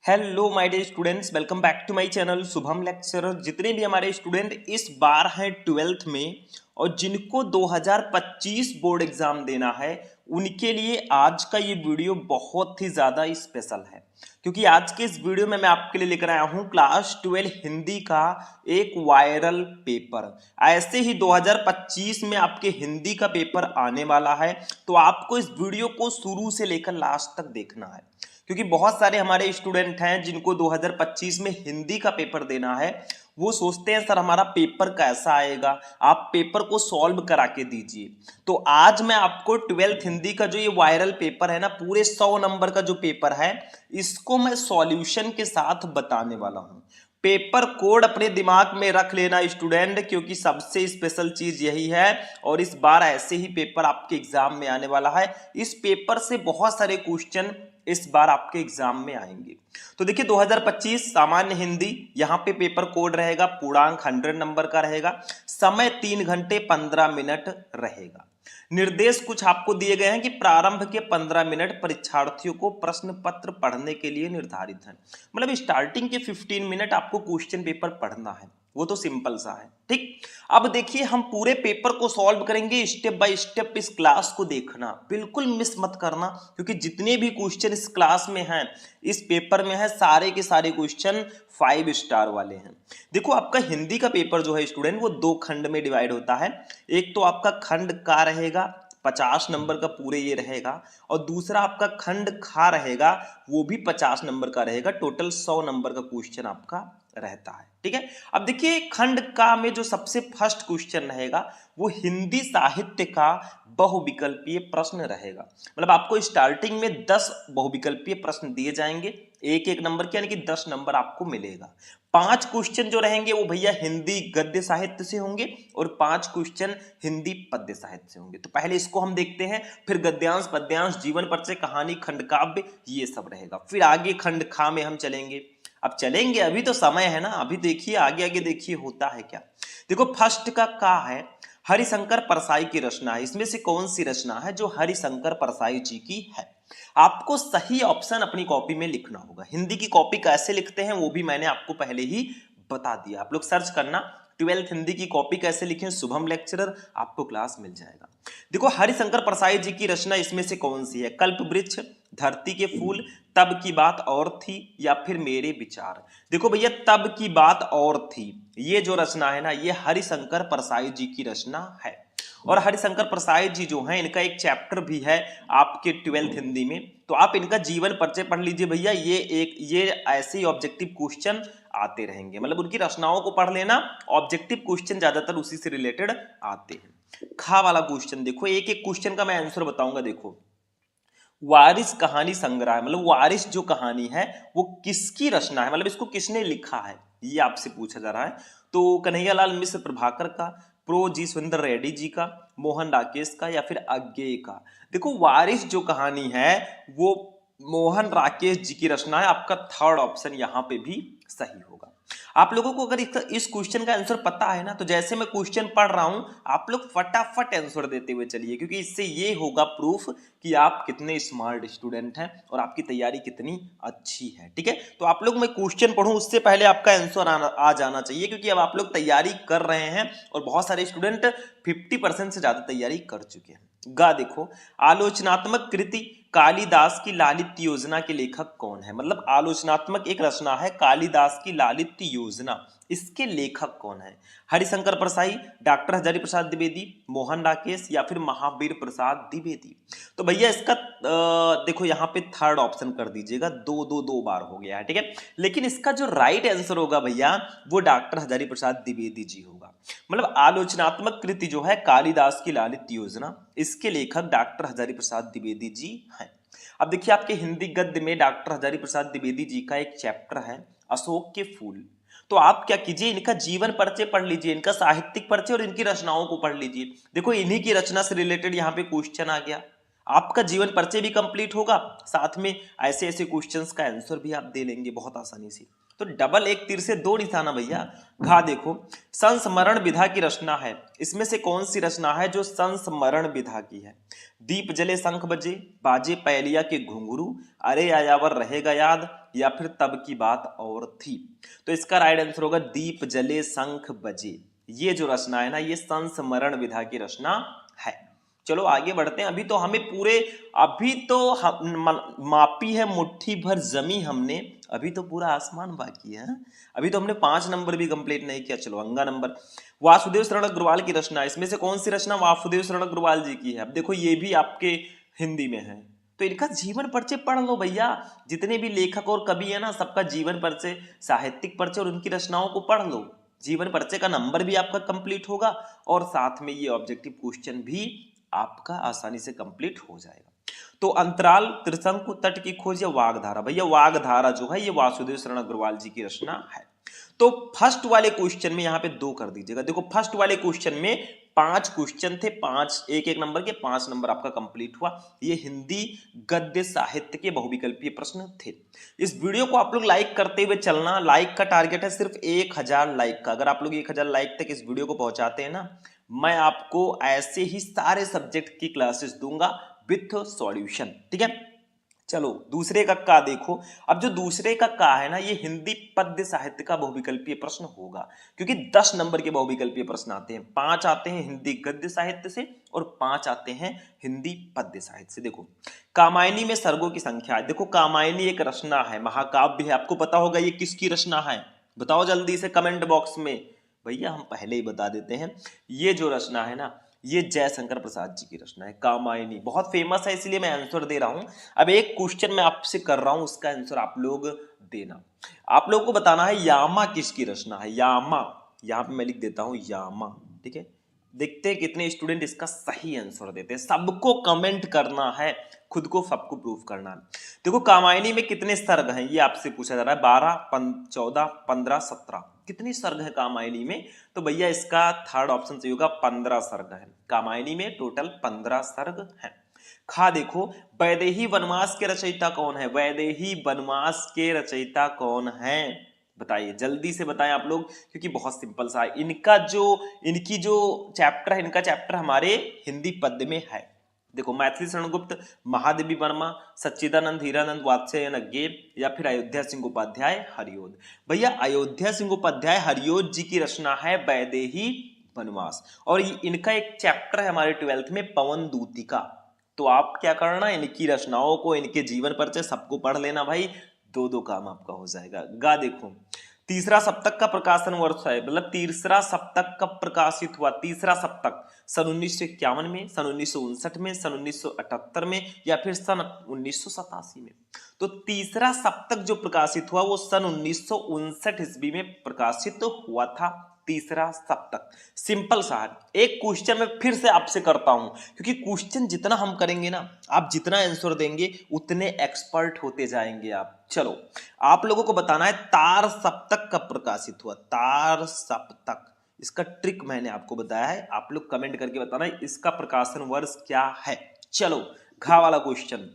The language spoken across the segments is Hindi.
Hello my dear students, welcome back to my channel Shubham lecturer. जितने भी हमारे स्टूडेंट इस बार हैं 12th में और जिनको 2025 बोर्ड एग्जाम देना है, उनके लिए आज का ये वीडियो बहुत ही ज़्यादा स्पेशल है, क्योंकि आज के इस वीडियो में मैं आपके लिए लेकर आया हूँ क्लास 12 हिंदी का एक वायरल पेपर। ऐसे ही 2025 में आपके हिंदी का पेपर आने वाला है, तो आपको इस वीडियो को शुरू से लेकर लास्ट तक देखना है, क्योंकि बहुत सारे हमारे स्टूडेंट हैं जिनको 2025 में हिंदी का पेपर देना है। वो सोचते हैं सर हमारा पेपर कैसा आएगा, आप पेपर को सॉल्व करा के दीजिए। तो आज मैं आपको 12th हिंदी का जो ये वायरल पेपर है ना, पूरे 100 नंबर का जो पेपर है, इसको मैं सॉल्यूशन के साथ बताने वाला हूं। पेपर कोड अपने दिमाग में रख लेना स्टूडेंट, क्योंकि सबसे स्पेशल चीज यही है। और इस बार ऐसे ही पेपर आपके एग्जाम में आने वाला है। इस पेपर से बहुत सारे क्वेश्चन इस बार आपके एग्जाम में आएंगे। तो देखिए 2025 सामान्य हिंदी, यहाँ पे पेपर कोड रहेगा, पूर्णांक 100 नंबर का रहेगा, समय 3 घंटे 15 मिनट रहेगा। निर्देश कुछ आपको दिए गए हैं कि प्रारंभ के 15 मिनट परीक्षार्थियों को प्रश्न पत्र पढ़ने के लिए निर्धारित है। मतलब स्टार्टिंग के 15 मिनट आपको क्वेश्चन पेपर पढ़ना है, वो तो सिंपल सा है। ठीक, अब देखिए हम पूरे पेपर को सॉल्व करेंगे स्टेप बाय स्टेप। इस क्लास को देखना, बिल्कुल मिस मत करना, क्योंकि जितने भी क्वेश्चन इस क्लास में हैं, इस पेपर में है, सारे के सारे क्वेश्चन 5 स्टार वाले हैं। देखो आपका हिंदी का पेपर जो है स्टूडेंट, वो 2 खंड में डिवाइड होता है। एक तो आपका खंड का रहेगा, 50 नंबर का पूरे ये रहेगा, और दूसरा आपका खंड खा रहेगा, वो भी 50 नंबर का रहेगा। टोटल 100 नंबर का क्वेश्चन आपका रहता है। ठीक है, अब देखिए खंड का में जो सबसे फर्स्ट क्वेश्चन रहेगा, वो हिंदी साहित्य का बहुविकल्पीय प्रश्न रहेगा। मतलब आपको स्टार्टिंग में 10 बहुविकल्पीय प्रश्न दिए जाएंगे, एक एक नंबर के, यानी कि 10 नंबर आपको मिलेगा। 5 क्वेश्चन जो रहेंगे वो भैया हिंदी गद्य साहित्य से होंगे, और 5 क्वेश्चन हिंदी पद्य साहित्य से होंगे। तो पहले इसको हम देखते हैं, फिर गद्यांश, पद्यांश, जीवन परिचय, कहानी, खंड काव्य, ये सब रहेगा। फिर आगे खंड खा में हम चलेंगे। अब चलेंगे, अभी तो समय है ना, अभी देखिए आगे आगे देखिए होता है क्या। देखो फर्स्ट का है, हरिशंकर परसाई की रचना है। इसमें से कौन सी रचना है जो हरिशंकर परसाई जी की है? आपको सही ऑप्शन अपनी कॉपी में लिखना होगा। हिंदी की कॉपी कैसे लिखते हैं वो भी मैंने आपको पहले ही बता दिया। आप लोग सर्च करना 12th हिंदी की कॉपी कैसे लिखें, शुभम लेक्चरर, आपको क्लास मिल जाएगा। देखो हरिशंकर परसाई जी की रचना इसमें से कौन सी है? कल्प वृक्ष, धरती के फूल, तब की बात और थी, या फिर मेरे विचार। देखो भैया तब की बात और थी, ये जो रचना है ना, ये हरिशंकर परसाई जी की रचना है। और हरिशंकर परसाई जी जो हैं, इनका एक चैप्टर भी है आपके 12th हिंदी में, तो आप इनका जीवन परिचय पढ़ लीजिए भैया। ये ऐसे ही ऑब्जेक्टिव क्वेश्चन आते रहेंगे, मतलब उनकी रचनाओं को पढ़ लेना, ऑब्जेक्टिव क्वेश्चन ज्यादातर उसी से रिलेटेड आते हैं। खा वाला क्वेश्चन देखो, एक एक क्वेश्चन का मैं आंसर बताऊंगा। देखो वारिस कहानी संग्रह, मतलब वारिस जो कहानी है वो किसकी रचना है, मतलब इसको किसने लिखा है, ये आपसे पूछा जा रहा है। तो कन्हैयालाल मिश्र प्रभाकर का, प्रो जी सुंदर रेड्डी जी का, मोहन राकेश का, या फिर अज्ञेय का। देखो वारिस जो कहानी है वो मोहन राकेश जी की रचना है। आपका थर्ड ऑप्शन यहाँ पे भी सही होगा। आप लोगों को अगर इस क्वेश्चन का आंसर पता है ना, तो जैसे मैं क्वेश्चन पढ़ रहा हूं, आप लोग फटाफट आंसर देते हुए चलिए, क्योंकि इससे ये होगा प्रूफ कि आप कितने स्मार्ट स्टूडेंट हैं और आपकी तैयारी कितनी अच्छी है। ठीक है, तो आप लोग मैं क्वेश्चन पढ़ूं उससे पहले आपका आंसर आ जाना चाहिए, क्योंकि अब आप लोग तैयारी कर रहे हैं और बहुत सारे स्टूडेंट 50% से ज्यादा तैयारी कर चुके हैं। गा देखो, आलोचनात्मक कृति कालिदास की लालित्य योजना के लेखक कौन है? मतलब आलोचनात्मक एक रचना है कालिदास की लालित्य योजना, इसके लेखक कौन है? हरिशंकर परसाई, डॉक्टर हजारी प्रसाद द्विवेदी, मोहन राकेश, या फिर महावीर प्रसाद द्विवेदी। तो भैया इसका देखो यहाँ पे थर्ड ऑप्शन कर दीजिएगा, दो बार हो गया है। ठीक है, लेकिन इसका जो राइट आंसर होगा भैया, वो डॉक्टर हजारी प्रसाद द्विवेदी जी होगा। मतलब आलोचनात्मक कृति जो है कालिदास की लालित्य योजना, इसके लेखक डॉक्टर हजारी प्रसाद द्विवेदी जी हैं। अब देखिए आपके हिंदी गद्य में डॉक्टर हजारी प्रसाद द्विवेदी जी का एक चैप्टर है अशोक के फूल। तो आप क्या कीजिए, इनका जीवन परिचय पढ़ लीजिए, इनका साहित्यिक परिचय और इनकी रचनाओं को पढ़ लीजिए। देखो इन्हीं की रचना से रिलेटेड यहाँ पे क्वेश्चन आ गया। आपका जीवन परिचय भी कंप्लीट होगा, साथ में ऐसे ऐसे क्वेश्चंस का आंसर भी आप दे लेंगे बहुत आसानी से। तो डबल एक तीर से दो निशाना भैया। घा देखो, संस्मरण विधा की रचना है, इसमें से कौन सी रचना है जो संस्मरण विधा की है? दीप जले शंख बजे, बाजे पैलिया के घुंघरू, अरे आयावर रहेगा याद, या फिर तब की बात और थी। तो इसका राइट आंसर होगा दीप जले शंख बजे। ये जो रचना है ना, ये संस्मरण विधा की रचना है। चलो आगे बढ़ते हैं। अभी तो हमें पूरे, अभी तो मापी है मुट्ठी भर जमी हमने, अभी तो पूरा आसमान बाकी है। अभी तो हमने 5 नंबर भी कंप्लीट नहीं किया। चलो अंगा नंबर, वासुदेव शरण अग्रवाल की रचना, इसमें से कौन सी रचना वासुदेव शरण अग्रवाल जी की है? अब देखो ये भी आपके हिंदी में है, तो इनका जीवन परिचय पढ़ लो भैया। जितने भी लेखक और कवि है ना, सबका जीवन परिचय, साहित्यिक परिचय और उनकी रचनाओं को पढ़ लो। जीवन परिचय का नंबर भी आपका कंप्लीट होगा और साथ में ये ऑब्जेक्टिव क्वेश्चन भी आपका आसानी से कंप्लीट हो जाएगा। तो अंतराल, त्रिशंकु, तट की खोज या वागधारा? भैया वागधारा जो है ये वासुदेव शरण अग्रवाल जी की रचना है। तो फर्स्ट वाले क्वेश्चन में यहां पे 2 कर दीजिएगा। देखो फर्स्ट वाले क्वेश्चन में 5 क्वेश्चन थे, 5 एक एक नंबर के, 5 नंबर आपका कंप्लीट हुआ। ये हिंदी गद्य साहित्य के बहुविकल्पीय प्रश्न थे। इस वीडियो को आप लोग लाइक करते हुए चलना। लाइक का टारगेट है सिर्फ 1000 लाइक का। अगर आप लोग 1000 लाइक तक इस वीडियो को पहुंचाते हैं ना, मैं आपको ऐसे ही सारे सब्जेक्ट की क्लासेस दूंगा विथ सॉल्यूशन, ठीक है। चलो दूसरे का देखो। अब जो दूसरे का है ना, ये हिंदी पद्य साहित्य का बहुविकल्पीय प्रश्न होगा, क्योंकि 10 नंबर के बहुविकल्पीय प्रश्न आते हैं। 5 आते हैं हिंदी गद्य साहित्य से और 5 आते हैं हिंदी पद्य साहित्य से। देखो कामायनी में सर्गों की संख्या है। देखो कामायनी एक रचना है, महाकाव्य है, आपको पता होगा ये किसकी रचना है? बताओ जल्दी से कमेंट बॉक्स में। भैया हम पहले ही बता देते हैं, ये जो रचना है ना, ये जयशंकर प्रसाद जी की रचना है। कामायनी बहुत फेमस है, इसलिए मैं आंसर दे रहा हूं। अब एक क्वेश्चन मैं आपसे कर रहा हूं, उसका आंसर आप लोग देना। आप लोगों को बताना है यामा किसकी रचना है। यामा, यहां पे मैं लिख देता हूं यामा, ठीक है। देखते हैं कितने स्टूडेंट इसका सही आंसर देते हैं। सबको कमेंट करना है, खुद को सबको प्रूफ करना है। देखो कामायनी में कितने सर्ग हैं, ये आपसे पूछा जा रहा है। 12, 14, 15, 17 कितने सर्ग है कामायनी में? तो भैया इसका थर्ड ऑप्शन सही होगा, 15 सर्ग है। कामायनी में टोटल 15 सर्ग हैं। खा देखो, वैदेही वनवास के रचयिता कौन है? वैदेही वनवास के रचयिता कौन है? बताइए जल्दी से बताएं आप लोग, क्योंकि बहुत सिंपल सा है। इनकी जो चैप्टर है, इनका चैप्टर हमारे हिंदी पद्य में है। देखो मैथिली शरणगुप्त, महादेवी वर्मा, सच्चिदानंद हीरानंद वात्स्यायन अज्ञे, या फिर अयोध्या सिंह उपाध्याय हरिओद। भैया अयोध्या सिंह उपाध्याय हरिओद जी की रचना है वैदेही वनवास, और इनका एक चैप्टर है हमारे 12th में पवन दूतिका। तो आप क्या करना, इनकी रचनाओं को, इनके जीवन परिचय सबको पढ़ लेना भाई, 2-2 काम आपका हो जाएगा। गा देखो, तीसरा सप्तक का प्रकाशन वर्ष है, मतलब तीसरा सप्तक कब प्रकाशित हुआ? तीसरा सप्तक सन 1951 में, सन 1959 में, सन 1978 में, या फिर सन 1987 में। तो तीसरा सप्तक जो प्रकाशित हुआ वो सन 1959 ईस्वी में प्रकाशित हुआ था। तीसरा सप्तक सिंपल सा है। एक क्वेश्चन मैं फिर से आपसे करता हूं, क्योंकि क्वेश्चन जितना हम करेंगे ना, आप जितना आंसर देंगे उतने एक्सपर्ट होते जाएंगे आप। चलो आप लोगों को बताना है तार सप्तक कब प्रकाशित हुआ? तार सप्तक, इसका ट्रिक मैंने आपको बताया है, आप लोग कमेंट करके बताना है इसका प्रकाशन वर्ष क्या है। चलो घा वाला क्वेश्चन,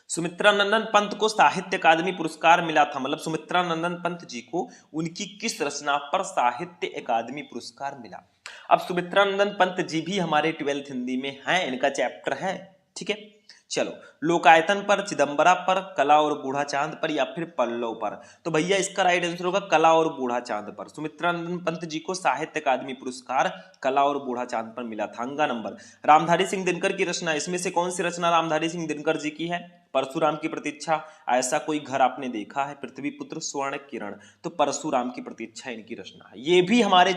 सुमित्रा नंदन पंत को साहित्य अकादमी पुरस्कार मिला था, मतलब सुमित्रा नंदन पंत जी को उनकी किस रचना पर साहित्य अकादमी पुरस्कार मिला? अब सुमित्रा नंदन पंत जी भी हमारे 12th हिंदी में हैं, इनका चैप्टर है, ठीक है। चलो लोकायतन पर, चिदंबरा पर, कला और बूढ़ा चांद पर, या फिर पल्लव पर? तो भैया इसका राइट आंसर होगा कला और बूढ़ा चांद पर। सुमित्रा नंदन पंत जी को साहित्य अकादमी पुरस्कार कला और बूढ़ा चांद पर मिला था। अंगा नंबर, रामधारी सिंह दिनकर की रचना, इसमें से कौन सी रचना रामधारी सिंह दिनकर जी की है? परशुराम की प्रतीक्षा, ऐसा कोई घर आपने देखा है, पृथ्वी पुत्र, स्वर्ण किरण। तो परशुराम की प्रतीक्षा इनकी रचना है। ये भी हमारे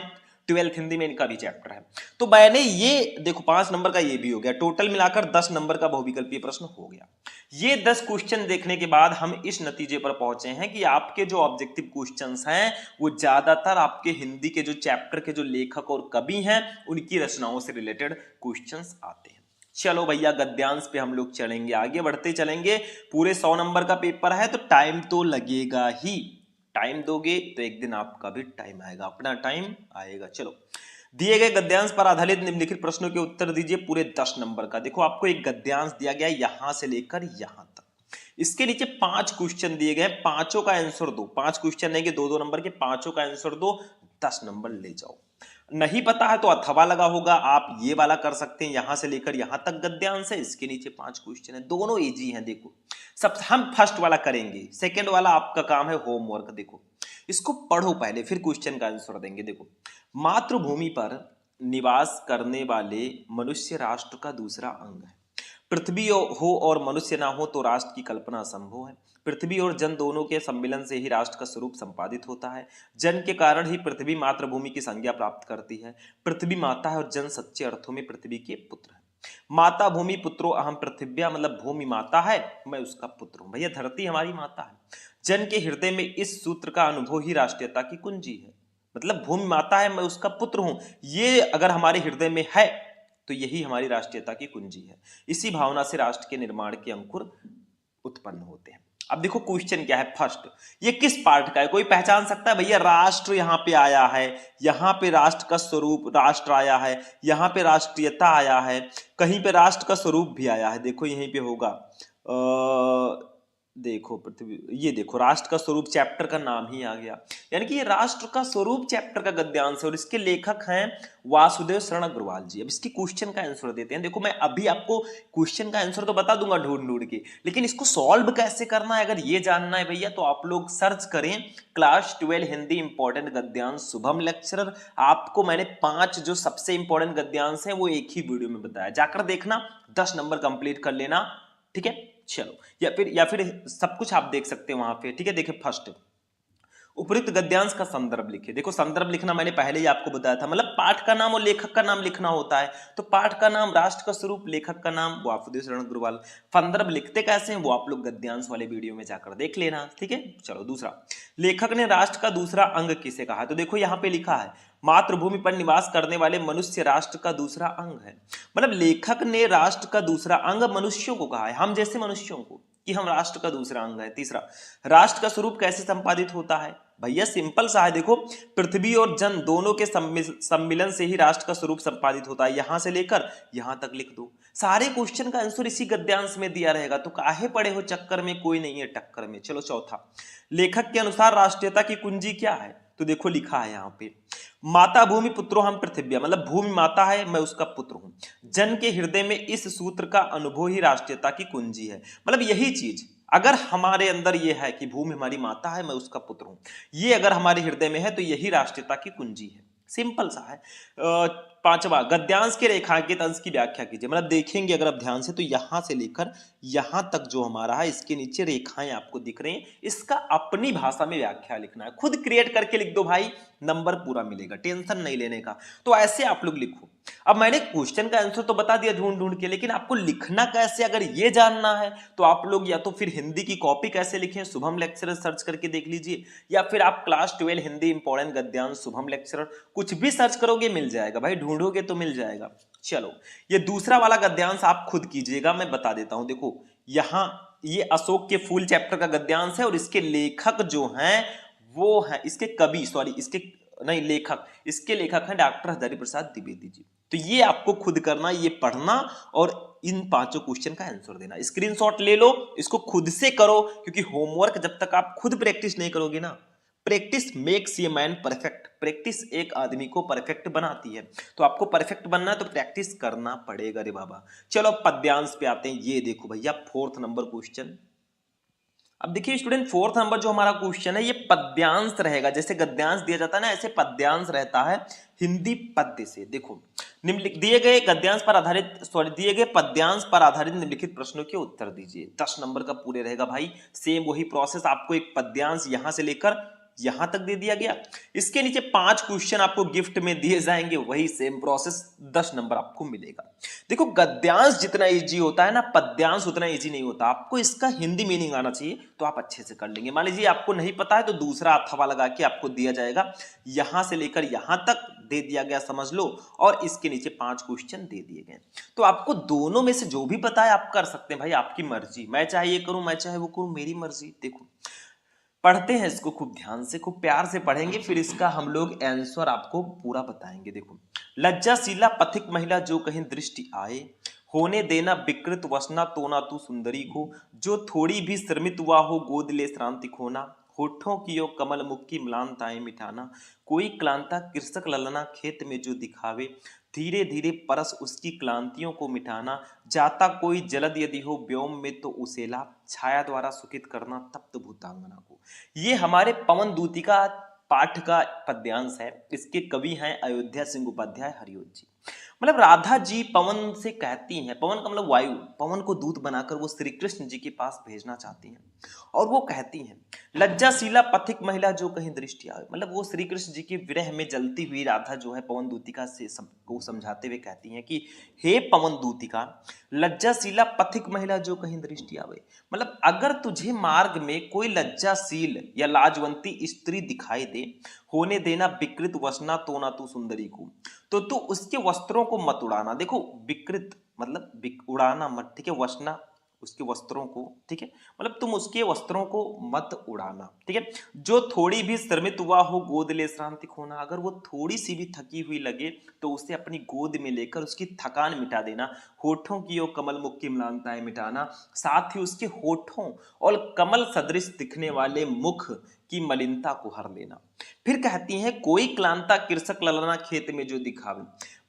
12th हिंदी में इनका भी चैप्टर है। तो मैंने ये देखो 5 नंबर का ये भी हो गया, टोटल मिलाकर 10 नंबर का बहुविकल्पीय प्रश्न हो गया। ये 10 क्वेश्चन देखने के बाद हम इस नतीजे पर पहुंचे हैं कि आपके जो ऑब्जेक्टिव क्वेश्चंस हैं वो ज्यादातर आपके हिंदी के जो चैप्टर के जो लेखक और कवि हैं उनकी रचनाओं से रिलेटेड क्वेश्चंस आते हैं। चलो भैया गद्यांश पे हम लोग चलेंगे, आगे बढ़ते चलेंगे। पूरे 100 नंबर का पेपर है तो टाइम तो लगेगा ही, टाइम दोगे तो एक दिन आपका भी टाइम आएगा, अपना टाइम आएगा। चलो दिए गए गद्यांश पर आधारित निम्नलिखित प्रश्नों के उत्तर दीजिए पूरे 10 नंबर का। देखो आपको एक गद्यांश दिया गया यहां से लेकर यहां तक, इसके नीचे 5 क्वेश्चन दिए गए, पांचों का आंसर दो। 5 क्वेश्चन नहीं कि 2-2 नंबर के, पांचों का आंसर दो, 10 नंबर ले जाओ। नहीं पता है तो अथवा लगा होगा, आप ये वाला कर सकते हैं, यहां से लेकर यहां तक गद्यांश है, इसके नीचे 5 क्वेश्चन है, दोनों इजी हैं। देखो सब हम फर्स्ट वाला करेंगे, सेकंड वाला आपका काम है होमवर्क। देखो इसको पढ़ो पहले, फिर क्वेश्चन का आंसर देंगे। देखो मातृभूमि पर निवास करने वाले मनुष्य राष्ट्र का दूसरा अंग है। पृथ्वी हो और मनुष्य ना हो तो राष्ट्र की कल्पना असंभव है। पृथ्वी और जन दोनों के सम्मिलन से ही राष्ट्र का स्वरूप संपादित होता है। जन के कारण ही पृथ्वी मातृभूमि की संज्ञा प्राप्त करती है। पृथ्वी माता है और जन सच्चे अर्थों में पृथ्वी के पुत्र है। माता भूमि पुत्रो अहम पृथिव्या, मतलब भूमि माता है, मैं उसका पुत्र हूं। भैया धरती हमारी माता है। जन के हृदय में इस सूत्र का अनुभव ही राष्ट्रीयता की कुंजी है। मतलब भूमि माता है, मैं उसका पुत्र हूं, ये अगर हमारे हृदय में है तो यही हमारी राष्ट्रीयता की कुंजी है। इसी भावना से राष्ट्र के निर्माण के अंकुर उत्पन्न होते हैं। अब देखो क्वेश्चन क्या है फर्स्ट, ये किस पार्ट का है, कोई पहचान सकता है? भैया राष्ट्र यहाँ पे आया है, यहाँ पे राष्ट्र का स्वरूप राष्ट्र आया है, यहाँ पे राष्ट्रीयता आया है, कहीं पे राष्ट्र का स्वरूप भी आया है। देखो यहीं पे होगा देखो पृथ्वी, ये देखो राष्ट्र का स्वरूप चैप्टर का नाम ही आ गया, यानी कि ये राष्ट्र का स्वरूप चैप्टर का गद्यांश है और इसके लेखक हैं वासुदेव शरण अग्रवाल जी। अब इसकी क्वेश्चन का आंसर देते हैं। देखो मैं अभी आपको क्वेश्चन का आंसर तो बता दूंगा ढूंढ ढूंढ के, लेकिन इसको सॉल्व कैसे करना है अगर ये जानना है भैया तो आप लोग सर्च करें क्लास 12 हिंदी इंपॉर्टेंट गद्यांश शुभम लेक्चरर। आपको मैंने 5 जो सबसे इंपॉर्टेंट गद्यांश है वो एक ही वीडियो में बताया, जाकर देखना, 10 नंबर कंप्लीट कर लेना, ठीक है। चलो या फिर सब कुछ आप देख सकते हैं वहां पे, ठीक है। देखिए फर्स्ट उपयुक्त गद्यांश का संदर्भ लिखिए। देखो संदर्भ लिखना मैंने पहले ही आपको बताया था, मतलब पाठ का नाम और लेखक का नाम लिखना होता है। तो पाठ का नाम राष्ट्र का स्वरूप, लेखक का नाम वासुदेव शरण अग्रवाल। संदर्भ लिखते कैसे हैं वो आप लोग गद्यांश वाले वीडियो में जाकर देख लेना, ठीक है। चलो दूसरा, लेखक ने राष्ट्र का दूसरा अंग किसे कहा है? तो देखो यहाँ पे लिखा है मातृभूमि पर निवास करने वाले मनुष्य राष्ट्र का दूसरा अंग है। मतलब लेखक ने राष्ट्र का दूसरा अंग मनुष्यों को कहा है, हम जैसे मनुष्यों को, कि हम राष्ट्र का दूसरा अंग है। तीसरा, राष्ट्र का स्वरूप कैसे संपादित होता है? भैया सिंपल सा है, देखो पृथ्वी और जन दोनों के सम्मिलन से ही राष्ट्र का स्वरूप संपादित होता है। यहां से लेकर यहां तक लिख दो, सारे क्वेश्चन का आंसर इसी गद्यांश में दिया रहेगा, तो काहे पड़े हो चक्कर में, कोई नहीं है टक्कर में। चलो चौथा, लेखक के अनुसार राष्ट्रीयता की कुंजी क्या है? तो देखो लिखा है यहाँ पे माता भूमि पुत्रो हम पृथिव्या, मतलब भूमि माता है, मैं उसका पुत्र हूं। जन के हृदय में इस सूत्र का अनुभव ही राष्ट्रीयता की कुंजी है। मतलब यही चीज अगर हमारे अंदर ये है कि भूमि हमारी माता है, मैं उसका पुत्र हूं, ये अगर हमारे हृदय में है तो यही राष्ट्रीयता की कुंजी है। सिंपल सा है। पांचवा, गद्यांश के रेखांकित अंश की व्याख्या कीजिए। मतलब देखेंगे अगर आप ध्यान से तो यहां से लेकर यहां तक जो हमारा है, इसके नीचे रेखाएं आपको दिख रही हैं, इसका अपनी भाषा में व्याख्या लिखना है। खुद क्रिएट करके लिख दो भाई, नंबर पूरा मिलेगा, टेंशन नहीं लेने का। तो ऐसे आप लोग लिखो। अब मैंने क्वेश्चन का आंसर तो बता दिया ढूंढ ढूंढ के, लेकिन आपको लिखना कैसे अगर ये जानना है तो आप लोग या तो फिर हिंदी की कॉपी कैसे लिखें, शुभम लेक्चरर सर्च करके देख लीजिए, या फिर आप क्लास 12 हिंदी इंपॉर्टेंट गद्यांश शुभम लेक्चरर कुछ भी सर्च करोगे मिल जाएगा भाई, ढूंढोगे तो मिल जाएगा। चलो ये दूसरा वाला गद्यांश आप खुद कीजिएगा, मैं बता देता हूं। देखो यहां ये अशोक के फूल चैप्टर का गद्यांश है और इसके लेखक जो हैं वो है, इसके कवि, सॉरी इसके नहीं लेखक, इसके लेखक हैं डॉक्टर हजारी प्रसाद द्विवेदी जी। तो ये आपको खुद करना, ये पढ़ना और इन 5 क्वेश्चन का आंसर देना। स्क्रीनशॉट ले लो, इसको खुद से करो, क्योंकि होमवर्क जब तक आप खुद प्रैक्टिस नहीं करोगे ना, practice makes a man perfect, practice एक आदमी को परफेक्ट बनाती है। तो आपको परफेक्ट बनना है तो प्रैक्टिस करना पड़ेगा रे बाबा। चलो पद्यांश पे आते हैं। ये देखो भैया 4th नंबर क्वेश्चन। अब देखिए स्टूडेंट 4th नंबर जो हमारा क्वेश्चन है ये पद्यांश रहेगा, जैसे गद्यांश दिया जाता है ना ऐसे पद्यांश रहता है हिंदी पद्य से। देखो निम्नलिखित दिए गए गद्यांश पर आधारित दिए गए पद्यांश पर आधारित निम्नलिखित प्रश्नों के उत्तर दीजिए। 10 नंबर का पूरे रहेगा भाई, सेम वही प्रोसेस, आपको एक पद्यांश यहां से लेकर यहां तक दे दिया गया, इसके नीचे 5 क्वेश्चन आपको गिफ्ट में दिए जाएंगे, वही सेम प्रोसेस, 10 नंबर आपको मिलेगा। देखो गद्यांश जितना इजी होता है ना, पद्यांश उतना इजी नहीं होता। आपको इसका हिंदी मीनिंग आना चाहिए तो आप अच्छे से कर लेंगे। मान लीजिए आपको नहीं पता है तो दूसरा अथवा लगा के आपको दिया जाएगा, यहां से लेकर यहां तक दे दिया गया समझ लो, और इसके नीचे 5 क्वेश्चन दे दिए गए। तो आपको दोनों में से जो भी पता है आप कर सकते हैं भाई, आपकी मर्जी, मैं चाहे ये करूं मैं चाहे वो करूं, मेरी मर्जी। देखो पढ़ते हैं इसको खूब ध्यान से, खूब प्यार से पढ़ेंगे, फिर इसका हम लोग आंसर आपको पूरा बताएंगे। देखो, लज्जाशीला पथिक महिला जो कहीं दृष्टि आए, होने देना विकृत वसना तो ना तू सुंदरी को, जो थोड़ी भी श्रमित हुआ हो गोद ले श्रांति खोना, होठों की ओ कमल मुख की म्लानताएं मिटाना, कोई क्लांता कृषक ललना खेत में जो दिखावे, धीरे धीरे परस उसकी क्लांतियों को मिटाना, जाता कोई जलद यदि हो व्योम में तो उसेला, छाया द्वारा सुखित करना तप्त भूतांगना को। ये हमारे पवन दूतिका पाठ का पद्यांश है। इसके कवि हैं अयोध्या सिंह उपाध्याय हरिओत जी। मतलब राधा जी पवन से कहती हैं, पवन का मतलब वायु, पवन को दूत बनाकर वो श्री कृष्ण जी के पास भेजना चाहती हैं, और वो कहती हैं लज्जाशीला पथिक महिला जो कहीं दृष्टि आए, मतलब वो श्री कृष्ण जी के विरह में जलती हुई राधा जो है पवन दूतिका से को समझाते हुए कहती हैं कि हे पवन दूतिका, लज्जाशीला पथिक महिला जो कहीं दृष्टि आवे, मतलब अगर तुझे मार्ग में कोई लज्जाशील या लाजवंती स्त्री दिखाई दे, होने देना विकृत वसना तो ना तू सुंदरी को, तो तू उसके वस्त्रों को मत उड़ाना। देखो, विकृत मतलब उड़ाना मत, ठीक है, वसना उसके वस्त्रों को, ठीक है, मतलब तुम उसके वस्त्रों को मत उड़ाना, ठीक है। जो थोड़ी भी श्रमित हुआ हो गोद ले श्रांति खोना, अगर वो थोड़ी सी भी थकी हुई लगे तो उसे अपनी गोद में लेकर उसकी थकान मिटा देना, होठों की ओ कमल मुख की म्लानताएं मिटाना, साथ ही उसके होठों और कमल सदृश दिखने वाले मुख की मलिनता को हर लेना। फिर कहती हैं कोई क्लांता कृषक ललना खेत में जो दिखावे,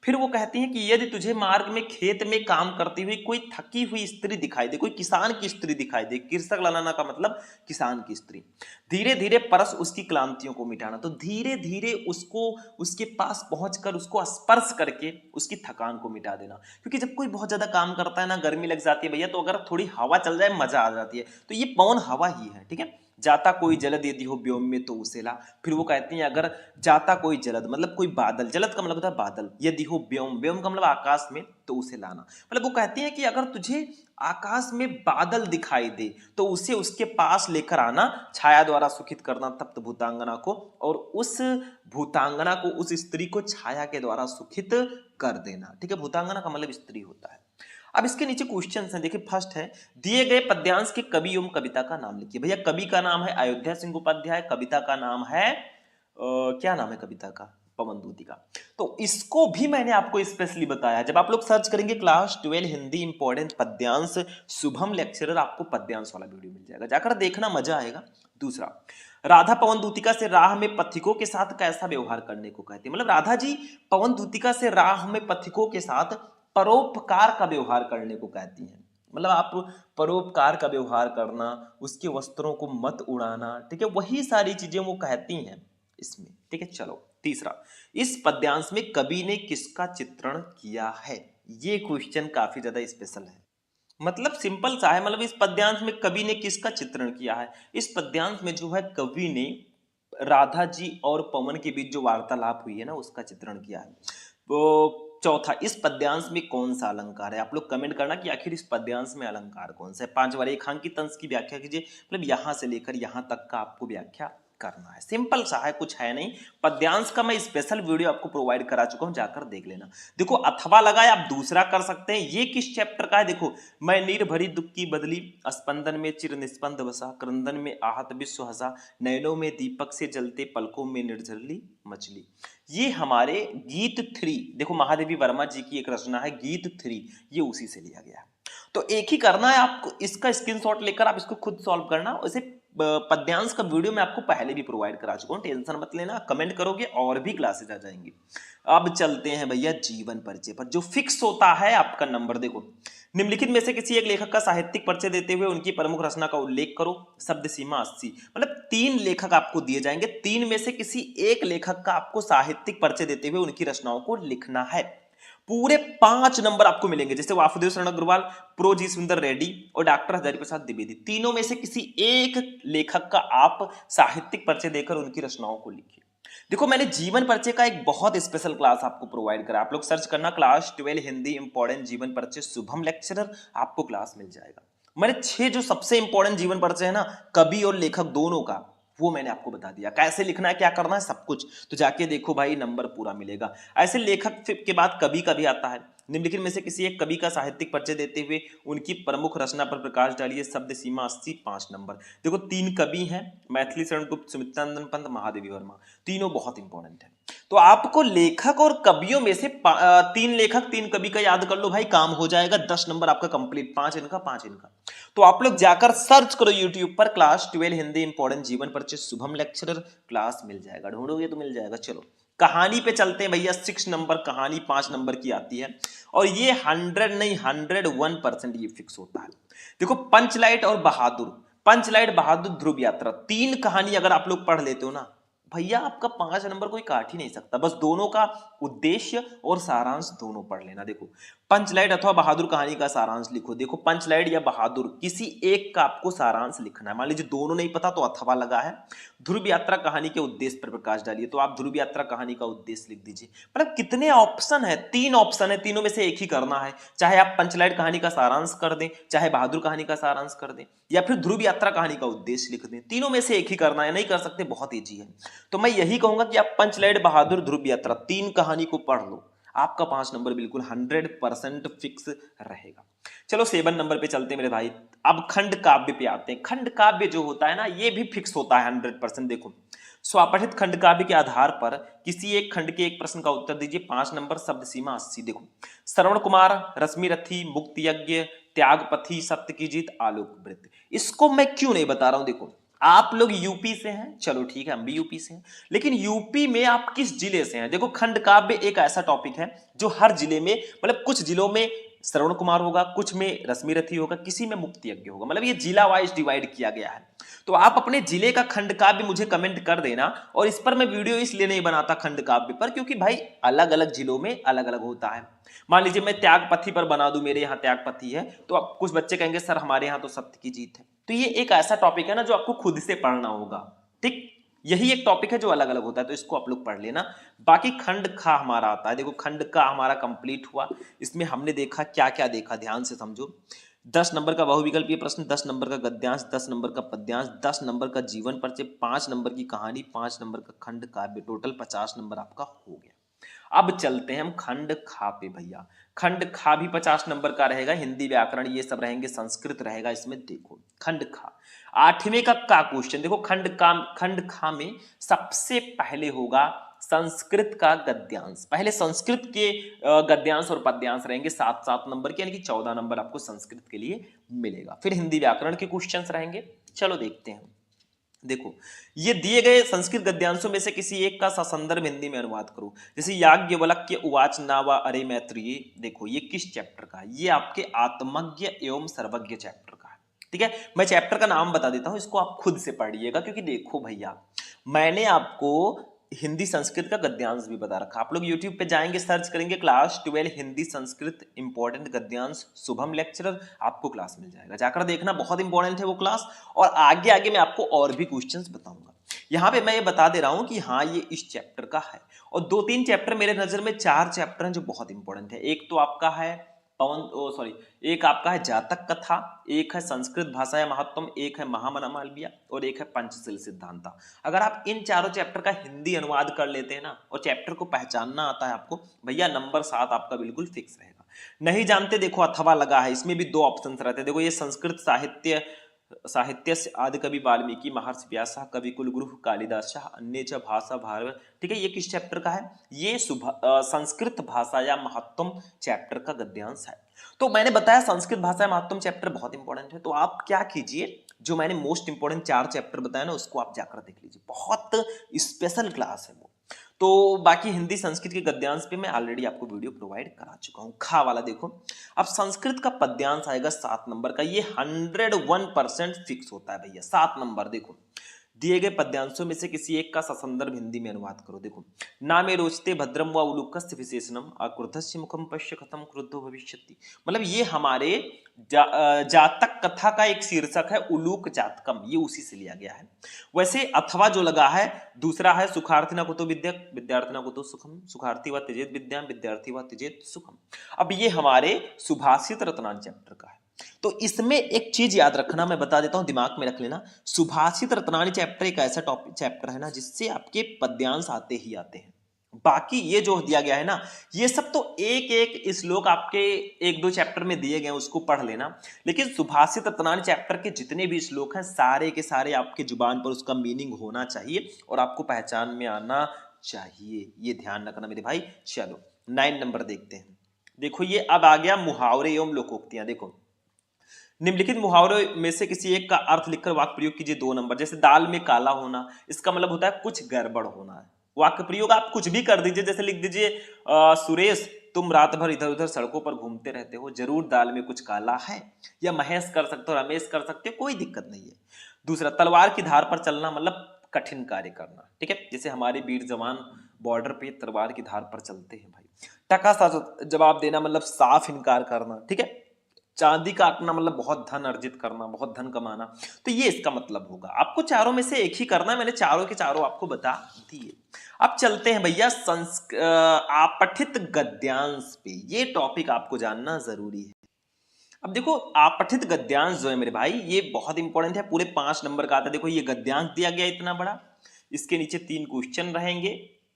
फिर वो कहती हैं कि यदि तुझे मार्ग में खेत में काम करती हुई कोई थकी हुई स्त्री दिखाई दे, कोई किसान की स्त्री दिखाई दे, कृषक ललाना का मतलब किसान की स्त्री, धीरे धीरे परस उसकी क्लांतियों को मिटाना, तो धीरे धीरे उसको उसके पास पहुंचकर उसको स्पर्श करके उसकी थकान को मिटा देना। क्योंकि जब कोई बहुत ज्यादा काम करता है ना, गर्मी लग जाती है भैया, तो अगर थोड़ी हवा चल जाए मजा आ जाती है, तो ये पवन हवा ही है, ठीक है। जाता कोई जलद यदि हो व्योम में तो उसेला, फिर वो कहती हैं अगर जाता कोई जलद मतलब कोई बादल, जलद का मतलब होता है बादल, यदि हो व्योम, व्योम का मतलब आकाश में, तो उसे लाना, मतलब वो कहती हैं कि अगर तुझे आकाश में बादल दिखाई दे तो उसे उसके पास लेकर आना, छाया द्वारा सुखित करना तप्त भूतांगना को, और उस भूतांगना को, उस स्त्री को छाया के द्वारा सुखित कर देना, ठीक है। भूतांगना का मतलब स्त्री होता है। अब इसके नीचे क्वेश्चन हैं, देखिए फर्स्ट है, दिए गए पद्यांश के कवि एवं कविता का नाम लिखिए। भैया कवि का नाम है अयोध्या सिंह उपाध्याय, कविता का नाम है क्या नाम है कविता का, पवन दूतिका। तो इसको भी मैंने आपको स्पेशली बताया, जब आप लोग सर्च करेंगे क्लास 12 हिंदी इंपॉर्टेंट पद्यांश शुभम लेक्चरर, आपको पद्यांश वाला वीडियो मिल जाएगा, जाकर देखना, मजा आएगा। दूसरा, राधा पवन दूतिका से राह में पथिकों के साथ कैसा व्यवहार करने को कहती है, मतलब राधा जी पवन दूतिका से राह में पथिकों के साथ परोपकार का व्यवहार करने को कहती हैं, मतलब आप परोपकार का व्यवहार करना, उसके वस्त्रों को मत उड़ाना, ठीक है, वही सारी चीजें वो कहती हैं इसमें, ठीक है। चलो तीसरा, इस पद्यांश में कवि ने किसका चित्रण किया है, ये क्वेश्चन काफी ज्यादा स्पेशल है, मतलब सिंपल सा है, मतलब इस पद्यांश में कवि ने किसका चित्रण किया है। इस पद्यांश में जो है कवि ने राधा जी और पवन के बीच जो वार्तालाप हुई है ना, उसका चित्रण किया है। वो चौथा, इस पद्यांश में कौन सा अलंकार है, आप लोग कमेंट करना कि आखिर इस पद्यांश में अलंकार कौन सा है। पांचवा, रेखांकित अंश की व्याख्या कीजिए, मतलब यहां से लेकर यहां तक का आपको व्याख्या करना है, सिंपल सा है, कुछ है नहीं। पद्यांश का मैं स्पेशल वीडियो आपको प्रोवाइड करा चुका हूं, जाकर देख लेना। देखो अथवा लगाए आप दूसरा कर सकते हैं, ये किस चैप्टर का है, देखो, मैं नीर भरी दुख की बदली, स्पंदन में चिर निस्पंद बसा, क्रंदन में आहत विश्व हसा, नैनों में दीपक से जलते पलकों में निर्झरली मछली। ये हमारे गीत 3, देखो महादेवी वर्मा जी की एक रचना है गीत 3, ये उसी से लिया गया है। तो एक ही करना है आपको, इसका स्क्रीनशॉट लेकर आप इसको खुद सॉल्व करना। वैसे पद्यांश का वीडियो मैं आपको पहले भी प्रोवाइड करा चुका हूं, टेंशन मत लेना, कमेंट करोगे और भी क्लासेज आ जाएंगी। अब चलते हैं भैया जीवन परिचय पर, जो फिक्स होता है आपका नंबर। देखो, निम्नलिखित में से किसी एक लेखक का साहित्यिक परिचय देते हुए उनकी प्रमुख रचना का उल्लेख करो। शब्द सीमा 80, मतलब 3 लेखक आपको दिए जाएंगे, 3 में से किसी एक लेखक का आपको साहित्यिक परिचय देते हुए उनकी रचनाओं को लिखना है। पूरे 5 नंबर आपको मिलेंगे, जैसे वासुदेव शरण अग्रवाल, प्रो जी सुंदर रेड्डी और डॉक्टर हजारी प्रसाद द्विवेदी, तीनों में से किसी एक लेखक का आप साहित्यिक परिचय देकर उनकी रचनाओं को लिखिए। देखो, मैंने जीवन परिचय का एक बहुत स्पेशल क्लास आपको प्रोवाइड करा, आप लोग सर्च करना क्लास 12 हिंदी इंपॉर्टेंट जीवन परिचय शुभम लेक्चरर, आपको क्लास मिल जाएगा। मैंने 6 जो सबसे इंपॉर्टेंट जीवन परिचय है ना, कवि और लेखक दोनों का, वो मैंने आपको बता दिया, कैसे लिखना है, क्या करना है, सब कुछ, तो जाके देखो भाई, नंबर पूरा मिलेगा। ऐसे लेखक के बाद कवि का भी आता है, निम्नलिखित में से किसी एक कवि का साहित्यिक परिचय देते हुए उनकी प्रमुख रचना पर प्रकाश डालिए। शब्द सीमा 80, 5 नंबर। देखो 3 कवि हैं, मैथिली शरण गुप्त, सुमित्रानंदन पंत, महादेवी वर्मा। तीनों बहुत इंपॉर्टेंट है। तो आपको लेखक और कवियों में से 3 लेखक 3 कवि का याद कर लो भाई, काम हो जाएगा। 10 नंबर आपका कंप्लीट, 5 इनका 5 इनका। तो आप लोग जाकर सर्च करो यूट्यूब पर क्लास 12 हिंदी इंपॉर्टेंट जीवन परिचय शुभम लेक्चरर, क्लास मिल जाएगा, ढूंढोगे तो मिल जाएगा। चलो कहानी पे चलते हैं भैया। 6 नंबर कहानी 5 नंबर की आती है और ये 100 नहीं 101% ये फिक्स होता है। देखो पंचलाइट और बहादुर, पंचलाइट बहादुर ध्रुव यात्रा, 3 कहानी अगर आप लोग पढ़ लेते हो ना भैया, आपका 5 नंबर कोई काट ही नहीं सकता। बस दोनों का उद्देश्य और सारांश दोनों पढ़ लेना। देखो पंचलाइट अथवा बहादुर कहानी का सारांश लिखो। देखो पंचलाइट या बहादुर किसी एक का आपको सारांश लिखना है। मान लीजिए दोनों नहीं पता तो अथवा लगा है। ध्रुव यात्रा कहानी के उद्देश्य पर प्रकाश डालिए, तो आप ध्रुव यात्रा कहानी का उद्देश्य लिख दीजिए। मतलब कितने ऑप्शन है, 3 ऑप्शन है, तीनों में से एक ही करना है। चाहे आप पंचलाइट कहानी का सारांश कर दें, चाहे बहादुर कहानी का सारांश कर दें, या फिर ध्रुव यात्रा कहानी का उद्देश्य लिख दें। तीनों में से एक ही करना है, नहीं कर सकते, बहुत ईजी है। तो मैं यही कहूंगा कि आप पंचलाइट बहादुर ध्रुव यात्रा 3 कहानी को पढ़ लो, आपका 5 नंबर बिल्कुल 100% फिक्स रहेगा। चलो 7 नंबर पे चलते हैं मेरे भाई। अब खंड काव्य पे आते हैं। खंड काव्य जो होता है ना, ये भी फिक्स होता है 100%। देखो स्वापठित खंड काव्य के आधार पर किसी एक खंड के एक प्रश्न का उत्तर दीजिए। 5 नंबर, शब्द सीमा 80। देखो श्रवण कुमार, रश्मि रथी, मुक्ति यज्ञ, त्यागपथी, सत्य की जीत, आलोक वृत्त। इसको मैं क्यों नहीं बता रहा हूं, देखो आप लोग यूपी से हैं, चलो ठीक है हम भी यूपी से हैं, लेकिन यूपी में आप किस जिले से हैं? देखो खंड काव्य एक ऐसा टॉपिक है जो हर जिले में, मतलब कुछ जिलों में श्रवण कुमार होगा, कुछ में रश्मि रथी होगा, किसी में मुक्ति यज्ञ होगा। मतलब ये जिला वाइज डिवाइड किया गया है। तो आप अपने जिले का खंड काव्य मुझे कमेंट कर देना। और इस पर मैं वीडियो इसलिए नहीं बनाता खंड काव्य पर, क्योंकि भाई अलग अलग जिलों में अलग अलग होता है। मान लीजिए मैं त्यागपथी पर बना दूं, मेरे यहाँ त्यागपथी है, तो अब कुछ बच्चे कहेंगे सर हमारे यहाँ तो सत्य की जीत है। तो ये एक ऐसा टॉपिक है ना जो आपको खुद से पढ़ना होगा, ठीक। यही एक टॉपिक है जो अलग अलग होता है, तो इसको आप लोग पढ़ लेना। बाकी खंड खा हमारा आता है। देखो खंड का हमारा कंप्लीट हुआ। इसमें हमने देखा क्या क्या देखा, ध्यान से समझो। 10 नंबर का बहुविकल्पीय प्रश्न, 10 नंबर का गद्यांश, 10 नंबर का पद्यांश, 10 नंबर का जीवन परिचय, 5 नंबर की कहानी, 5 नंबर का खंड काव्य, टोटल 50 नंबर आपका हो गया। अब चलते हैं हम खंड खा पे भैया। खंड खा भी 50 नंबर का रहेगा, हिंदी व्याकरण ये सब रहेंगे, संस्कृत रहेगा इसमें। देखो खंड खा 8वें का क्वेश्चन। देखो खंड खा में सबसे पहले होगा संस्कृत का गद्यांश। पहले संस्कृत के गद्यांश और पद्यांश रहेंगे 7-7 नंबर के, यानी कि 14 नंबर आपको संस्कृत के लिए मिलेगा। फिर हिंदी व्याकरण के क्वेश्चंस रहेंगे। चलो देखते हैं। देखो ये दिए गए संस्कृत गद्यांशों में से किसी एक का ससंदर्भ हिंदी में अनुवाद करो। जैसे याज्ञवल्क्य उवाच नावा अरे मैत्रेयी, देखो ये किस चैप्टर का है? ये आपके आत्मज्ञ एवं सर्वज्ञ चैप्टर का है, ठीक है। मैं चैप्टर का नाम बता देता हूं, इसको आप खुद से पढ़िएगा, क्योंकि देखो भैया मैंने आपको हिंदी संस्कृत का गद्यांश भी बता रखा। आप लोग यूट्यूब पे जाएंगे, सर्च करेंगे क्लास 12 हिंदी संस्कृत इंपॉर्टेंट गद्यांश शुभम लेक्चरर, आपको क्लास मिल जाएगा, जाकर देखना, बहुत इंपॉर्टेंट है वो क्लास। और आगे आगे मैं आपको और भी क्वेश्चंस बताऊंगा। यहाँ पे मैं ये बता दे रहा हूँ कि हाँ ये इस चैप्टर का है। और 2-3 चैप्टर, मेरे नजर में 4 चैप्टर हैं जो बहुत इंपॉर्टेंट है। एक तो आपका है एक आपका है जातक कथा, एक है संस्कृत भाषा या महत्वम, एक है महामना मालविया, और एक है पंचशील सिद्धांता। अगर आप इन चारों चैप्टर का हिंदी अनुवाद कर लेते हैं ना, और चैप्टर को पहचानना आता है आपको, भैया नंबर 7 आपका बिल्कुल फिक्स रहेगा। नहीं जानते, देखो अथवा लगा है, इसमें भी 2 ऑप्शन रहते हैं। देखो ये संस्कृत साहित्य आदि कवि वाल्मीकि, महर्षि व्यास, कवि कुलगुरु कालिदास, अन्य च भाषा भारत, ठीक है। ये किस चैप्टर का है? ये संस्कृत भाषा या महत्वम चैप्टर का गद्यांश है। तो मैंने बताया संस्कृत भाषा या महत्वम चैप्टर बहुत इंपॉर्टेंट है। तो आप क्या कीजिए, जो मैंने मोस्ट इंपॉर्टेंट 4 चैप्टर बताया ना, उसको आप जाकर देख लीजिए, बहुत स्पेशल क्लास है वो। तो बाकी हिंदी संस्कृत के गद्यांश पे मैं ऑलरेडी आपको वीडियो प्रोवाइड करा चुका हूं। खा वाला देखो, अब संस्कृत का पद्यांश आएगा 7 नंबर का, ये 101% फिक्स होता है भैया। 7 नंबर, देखो दिए गए पद्यांशों में से किसी एक का ससंदर्भ हिंदी में अनुवाद करो। देखो नामे रोचते भद्रम व उलूकस्य विशेषणम अक्रुद्धस्य मुखम पश्य कथम क्रुद्धो भविष्यति। मतलब ये हमारे जातक कथा का एक शीर्षक है, उलूक जातकम, ये उसी से लिया गया है। वैसे अथवा जो लगा है, दूसरा है सुखार्थिना कुतो विद्या विद्यार्थिना कुतो सुखम, सुखार्थी व त्यजेत विद्याम विद्यार्थी व त्यजेत सुखम। अब ये हमारे सुभाषित रत्नान चैप्टर का है। तो इसमें एक चीज याद रखना, मैं बता देता हूं, दिमाग में रख लेना। सुभाषित रत्नानी चैप्टर एक ऐसा टॉपिक चैप्टर है ना, जिससे आपके पद्यांश आते ही आते हैं। बाकी ये जो दिया गया है ना, ये सब तो एक एक श्लोक आपके एक दो चैप्टर में दिए गए हैं, उसको पढ़ लेना। लेकिन सुभाषित रत्नानी चैप्टर के जितने भी श्लोक हैं सारे के सारे आपके जुबान पर उसका मीनिंग होना चाहिए और आपको पहचान में आना चाहिए, ये ध्यान रखना मेरे भाई। चलो 9 नंबर देखते हैं। देखो ये अब आ गया मुहावरे एवं लोकोक्तियां। देखो निम्नलिखित मुहावरों में से किसी एक का अर्थ लिखकर वाक्य प्रयोग कीजिए। 2 नंबर। जैसे दाल में काला होना, इसका मतलब होता है कुछ गड़बड़ होना है। वाक्य प्रयोग आप कुछ भी कर दीजिए, जैसे लिख दीजिए सुरेश तुम रात भर इधर उधर सड़कों पर घूमते रहते हो, जरूर दाल में कुछ काला है। या महेश कर सकते हो, रमेश कर सकते हो, कोई दिक्कत नहीं है। दूसरा, तलवार की धार पर चलना मतलब कठिन कार्य करना, ठीक है। जैसे हमारे वीर जवान बॉर्डर पे तलवार की धार पर चलते हैं भाई। टका सा जवाब देना मतलब साफ इनकार करना, ठीक है। चांदी काटना मतलब बहुत धन अर्जित करना, बहुत धन कमाना। तो ये इसका मतलब होगा। आपको चारों में से एक ही करना है, मैंने चारों के चारों आपको बता दिए। अब चलते हैं भैया आपठित गद्यांश पे। ये टॉपिक आपको जानना जरूरी है। अब देखो आपठित गद्यांश जो है मेरे भाई, ये बहुत इंपॉर्टेंट है, पूरे 5 नंबर का आता है। देखो ये गद्यांश दिया गया इतना बड़ा, इसके नीचे 3 क्वेश्चन रहेंगे,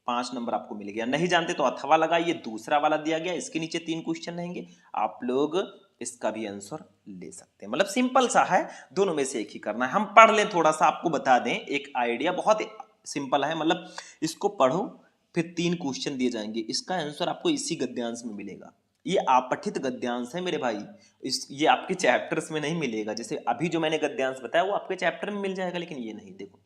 5 नंबर आपको मिल गया। नहीं जानते तो अथवा लगाइए, दूसरा वाला दिया गया, इसके नीचे 3 क्वेश्चन रहेंगे, आप लोग इसका भी आंसर ले सकते हैं। मतलब सिंपल सा है, दोनों में से एक ही करना है। हम पढ़ लें, थोड़ा सा आपको बता दें एक आइडिया, बहुत सिंपल है। मतलब इसको पढ़ो, फिर 3 क्वेश्चन दिए जाएंगे, इसका आंसर आपको इसी गद्यांश में मिलेगा। ये आपठित गद्यांश है मेरे भाई, ये आपके चैप्टर्स में नहीं मिलेगा। जैसे अभी जो मैंने गद्यांश बताया वो आपके चैप्टर में मिल जाएगा, लेकिन ये नहीं। देखो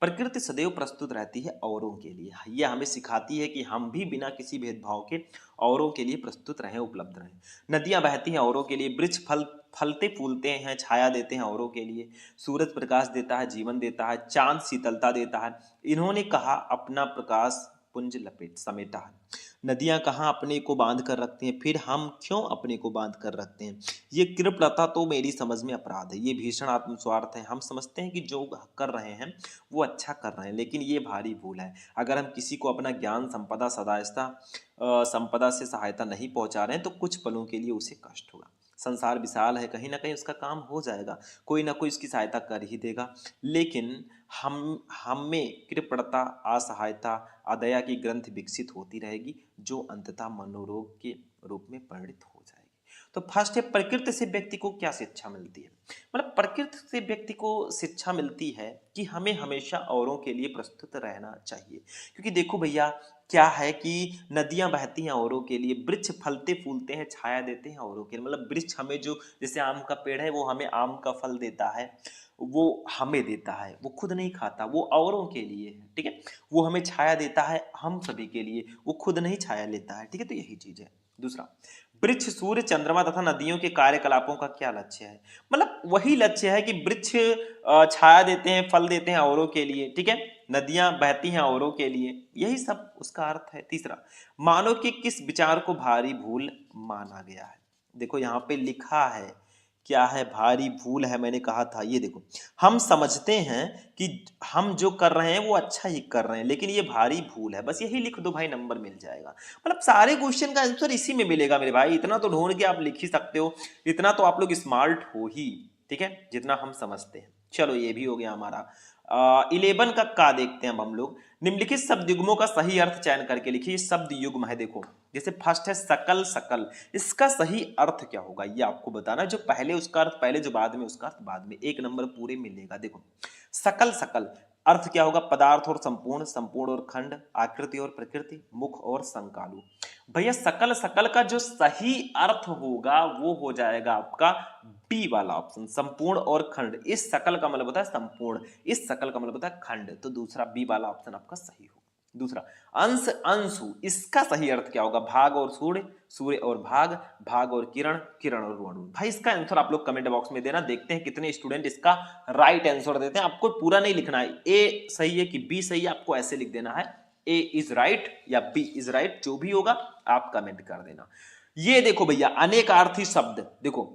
प्रकृति सदैव प्रस्तुत रहती है औरों के लिए। यह हमें सिखाती है कि हम भी बिना किसी भेदभाव के औरों के लिए प्रस्तुत रहें, उपलब्ध रहें। नदियां बहती हैं औरों के लिए, वृक्ष फलते फूलते हैं, छाया देते हैं औरों के लिए, सूरज प्रकाश देता है, जीवन देता है, चांद शीतलता देता है। इन्होंने कहा अपना प्रकाश पुंज लपेट समेटा है। नदियां कहाँ अपने को बांध कर रखती हैं, फिर हम क्यों अपने को बांध कर रखते हैं। ये कृपणता तो मेरी समझ में अपराध है, ये भीषण आत्मस्वार्थ है। हम समझते हैं कि जो कर रहे हैं वो अच्छा कर रहे हैं, लेकिन ये भारी भूल है। अगर हम किसी को अपना ज्ञान संपदा सदायता संपदा से सहायता नहीं पहुंचा रहे हैं तो कुछ पलों के लिए उसे कष्ट होगा। संसार विशाल है, कहीं ना कहीं उसका काम हो जाएगा, कोई ना कोई उसकी सहायता कर ही देगा। लेकिन हम में कृपणता, असहायता, अदया की ग्रंथि विकसित होती रहेगी, जो अंततः मनोरोग के रूप में परिणित हो जाएगी। तो फर्स्ट है, प्रकृति से व्यक्ति को क्या शिक्षा मिलती है। मतलब प्रकृति से व्यक्ति को शिक्षा मिलती है कि हमें हमेशा औरों के लिए प्रस्तुत रहना चाहिए। क्योंकि देखो भैया क्या है कि नदियां बहती हैं औरों के लिए, वृक्ष फलते फूलते हैं, छाया देते हैं औरों के लिए। मतलब वृक्ष हमें जो, जैसे आम का पेड़ है वो हमें आम का फल देता है, वो हमें देता है, वो खुद नहीं खाता, वो औरों के लिए है, ठीक है। वो हमें छाया देता है हम सभी के लिए, वो खुद नहीं छाया लेता है, ठीक है। तो यही चीज है। दूसरा, वृक्ष, सूर्य, चंद्रमा तथा नदियों के कार्यकलापों का क्या लक्ष्य है। मतलब वही लक्ष्य है कि वृक्ष छाया देते हैं, फल देते हैं औरों के लिए, ठीक है। नदियां बहती हैं औरों के लिए, यही सब उसका अर्थ है। तीसरा, मानव के किस विचार को भारी भूल माना गया है। देखो यहाँ पे लिखा है क्या है, भारी भूल है, मैंने कहा था। ये देखो, हम समझते हैं कि हम जो कर रहे हैं वो अच्छा ही कर रहे हैं, लेकिन ये भारी भूल है, बस यही लिख दो भाई, नंबर मिल जाएगा। मतलब सारे क्वेश्चन का आंसर इसी में मिलेगा मेरे भाई, इतना तो ढूंढ के आप लिख ही सकते हो, इतना तो आप लोग स्मार्ट हो ही, ठीक है, जितना हम समझते हैं। चलो ये भी हो गया हमारा। 11 का देखते हैं अब हम लोग। निम्नलिखित शब्द युग्मों का सही अर्थ चयन करके लिखिए। शब्द युग्म है, देखो जैसे फर्स्ट है सकल, सकल, इसका सही अर्थ क्या होगा ये आपको बताना है। जो पहले उसका अर्थ पहले, जो बाद में उसका अर्थ बाद में, 1 नंबर पूरे मिलेगा। देखो सकल, सकल अर्थ क्या होगा, पदार्थ और संपूर्ण, संपूर्ण और खंड, आकृति और प्रकृति, मुख और संकालु। भैया सकल, सकल का जो सही अर्थ होगा वो हो जाएगा आपका बी वाला ऑप्शन, संपूर्ण और खंड। इस सकल का मतलब होता है संपूर्ण, इस सकल का मतलब होता है खंड, तो दूसरा बी वाला ऑप्शन आपका सही होगा। दूसरा, अंश, अंशु, इसका सही अर्थ क्या होगा, भाग और सूर्य, सूर्य और भाग, भाग और किरण, किरण और अणु। भाई इसका आंसर आप लोग कमेंट बॉक्स में देना, देखते हैं कितने स्टूडेंट इसका राइट आंसर देते हैं। आपको पूरा नहीं लिखना है, ए सही है कि बी सही है, आपको ऐसे लिख देना है, ए इज राइट या बी इज राइट, जो भी होगा आप कमेंट कर देना। ये देखो भैया अनेकार्थी शब्द, देखो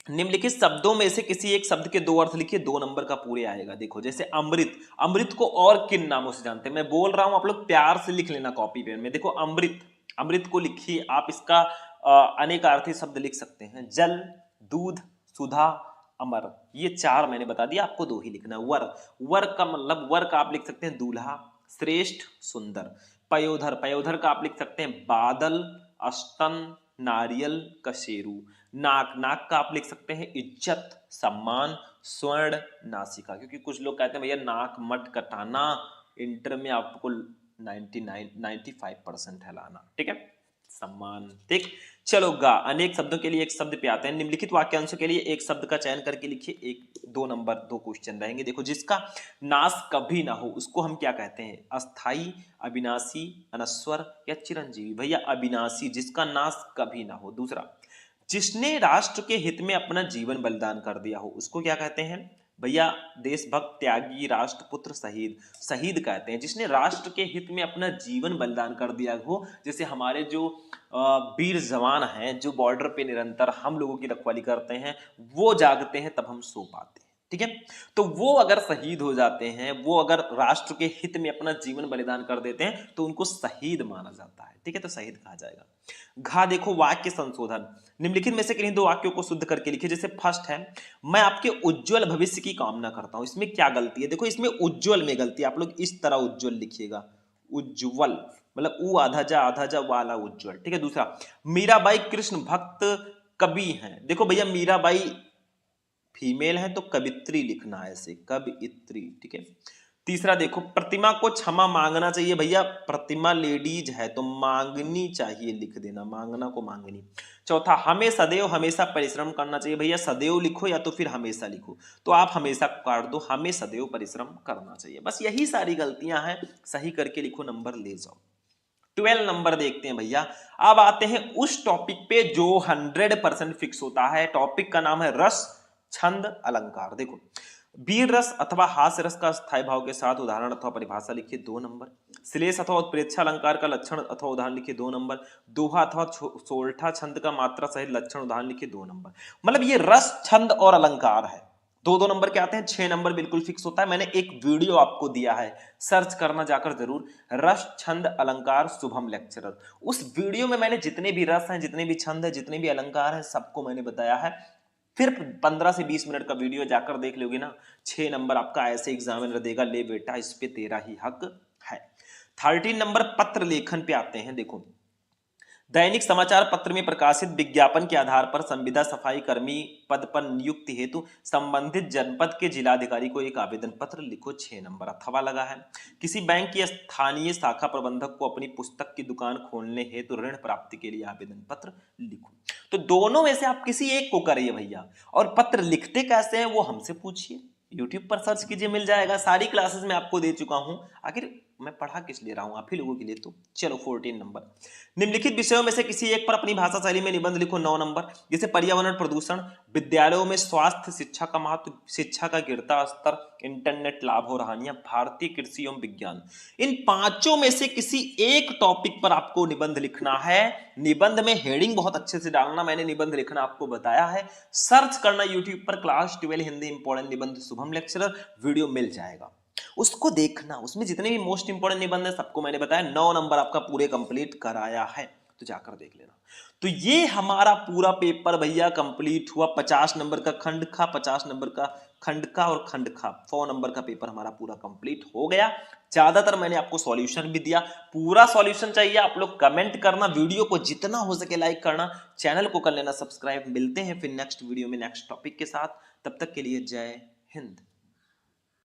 निम्नलिखित शब्दों में से किसी एक शब्द के 2 अर्थ लिखिए, 2 नंबर का पूरे आएगा। देखो जैसे अमृत, अमृत को और किन नामों से जानते हैं, मैं बोल रहा हूं आप लोग प्यार से लिख लेना कॉपी पेन में। देखो अमृत, अमृत को लिखिए आप, इसका अनेकार्थी शब्द लिख सकते हैं, जल, दूध, सुधा, अमर। ये 4 मैंने बता दिया, आपको 2 ही लिखना है। वर, वर का मतलब, वर का आप लिख सकते हैं दूल्हा, श्रेष्ठ, सुंदर। पयोधर, पयोधर का आप लिख सकते हैं बादल, स्तन, नारियल, कशेरू। नाक, नाक का आप लिख सकते हैं इज्जत, सम्मान, स्वर्ण, नासिका। क्योंकि कुछ लोग कहते हैं भैया नाक मत कटाना, इंटर में आपको 95% है लाना, ठीक है, सम्मान, ठीक। चलो गा, अनेक शब्दों के लिए एक शब्द पे आते हैं। निम्नलिखित वाक्यांशों के लिए एक शब्द का चयन करके लिखिए। एक 2 नंबर 2 क्वेश्चन रहेंगे। देखो, जिसका नाश कभी ना हो उसको हम क्या कहते हैं? अस्थाई, अविनाशी, अनश्वर या चिरंजीवी। भैया अविनाशी, जिसका नाश कभी ना हो। दूसरा, जिसने राष्ट्र के हित में अपना जीवन बलिदान कर दिया हो उसको क्या कहते हैं? भैया देशभक्त, त्यागी, राष्ट्रपुत्र, शहीद। शहीद कहते हैं जिसने राष्ट्र के हित में अपना जीवन बलिदान कर दिया हो। जैसे हमारे जो वीर जवान हैं जो बॉर्डर पे निरंतर हम लोगों की रखवाली करते हैं, वो जागते हैं तब हम सो पाते हैं, ठीक है। तो वो अगर शहीद हो जाते हैं, वो अगर राष्ट्र के हित में अपना जीवन बलिदान कर देते हैं तो उनको शहीद माना जाता है, ठीक है। तो शहीद कहा जाएगा। घा, देखो वाक्य संशोधन। निम्नलिखित में से किन्हीं 2 वाक्यों को शुद्ध करके लिखिए। जैसे फर्स्ट है, मैं आपके उज्जवल भविष्य की कामना करता हूं। इसमें क्या गलती है? देखो, इसमें उज्जवल में गलती है। आप लोग इस तरह उज्जवल लिखिएगा, उज्जवल मतलब ऊ आधा जा वाला उज्जवल, ठीक है। दूसरा, मीराबाई कृष्ण भक्त कवि हैं। देखो भैया, मीराबाई फीमेल है तो कवित्री लिखना है, ऐसे कवित्री, ठीक है। तीसरा देखो, प्रतिमा को क्षमा मांगना चाहिए। भैया प्रतिमा लेडीज है तो मांगनी चाहिए, लिख देना, मांगना को मांगनी। चौथा, हमें सदैव हमेशा परिश्रम करना चाहिए। भैया सदैव लिखो या तो फिर हमेशा लिखो, तो आप हमेशा काट दो, हमें सदैव परिश्रम करना चाहिए। बस यही सारी गलतियां हैं, सही करके लिखो, नंबर ले जाओ। 12 नंबर देखते हैं भैया। अब आते हैं उस टॉपिक पे जो 100% फिक्स होता है। टॉपिक का नाम है रस, छंद, अलंकार। देखो, वीर रस अथवा हास्य रस का स्थायी भाव के साथ उदाहरण अथवा परिभाषा लिखिए, 2 नंबर। श्लेष अथवा उत्प्रेक्षा अलंकार का लक्षण अथवा उदाहरण लिखिए, 2 नंबर। दोहा अथवा सोलठा छंद का मात्रा सहित लक्षण उदाहरण लिखिए, 2 नंबर। मतलब ये रस, छंद और अलंकार है। 2-2 नंबर के आते हैं, 6 नंबर बिल्कुल फिक्स होता है। मैंने एक वीडियो आपको दिया है, सर्च करना जाकर जरूर, रस, छंद, अलंकार, शुभम लेक्चरर। उस वीडियो में मैंने जितने भी रस हैं, जितने भी छंद है, जितने भी अलंकार हैं, सबको मैंने बताया है। फिर 15 से 20 मिनट का वीडियो जाकर देख लोगे ना, 6 नंबर आपका ऐसे एग्जामिनर देगा, ले बेटा इस पे तेरा ही हक है। 13 नंबर पत्र लेखन पे आते हैं। देखो, दैनिक समाचार पत्र में प्रकाशित विज्ञापन के आधार पर संविदा सफाई कर्मी पद पर नियुक्ति हेतु संबंधित जनपद के जिलाधिकारी को एक आवेदन पत्र लिखो, 6 नंबर। अथवा लगा है, किसी बैंक की स्थानीय शाखा प्रबंधक को अपनी पुस्तक की दुकान खोलने हेतु ऋण प्राप्ति के लिए आवेदन पत्र लिखो। तो दोनों में से आप किसी एक को करिए भैया। और पत्र लिखते कैसे हैं वो हमसे पूछिए, यूट्यूब पर सर्च कीजिए, मिल जाएगा। सारी क्लासेस में आपको दे चुका हूं, आखिर मैं पढ़ा किस लिए रहा हूं? आप ही लोगों के लिए। तो चलो 14 नंबर, निम्नलिखित विषयों में से किसी एक पर अपनी भाषा शैली में निबंध लिखो, 9 नंबर। जैसे पर्यावरण प्रदूषण, विद्यालयों में स्वास्थ्य शिक्षा का महत्व, शिक्षा का गिरता स्तर, इंटरनेट लाभ और हानियां, भारतीय कृषि एवं विज्ञान। इन 5 में से किसी एक टॉपिक पर आपको निबंध लिखना है। निबंध में हेडिंग बहुत अच्छे से डालना, मैंने निबंध लिखना आपको बताया है। सर्च करना यूट्यूब पर क्लास 12 हिंदी इंपॉर्टेंट निबंध शुभम लेक्चरर, वीडियो मिल जाएगा, उसको देखना। उसमें जितने भी मोस्ट इंपोर्टेंट निबंध है सबको मैंने बताया। 9 नंबर आपका पूरे कंप्लीट कराया है, तो जाकर देख लेना। तो ये हमारा पूरा पेपर भैया कंप्लीट हुआ। 50 नंबर का खंड खा, 50 नंबर का खंड का और खंड खा, 100 नंबर का पेपर हमारा पूरा कंप्लीट हो गया। ज्यादातर मैंने आपको सॉल्यूशन भी दिया। पूरा सॉल्यूशन चाहिए आप लोग कमेंट करना, वीडियो को जितना हो सके लाइक करना, चैनल को कर लेना सब्सक्राइब। मिलते हैं फिर नेक्स्ट वीडियो में नेक्स्ट टॉपिक के साथ, तब तक के लिए जय हिंद।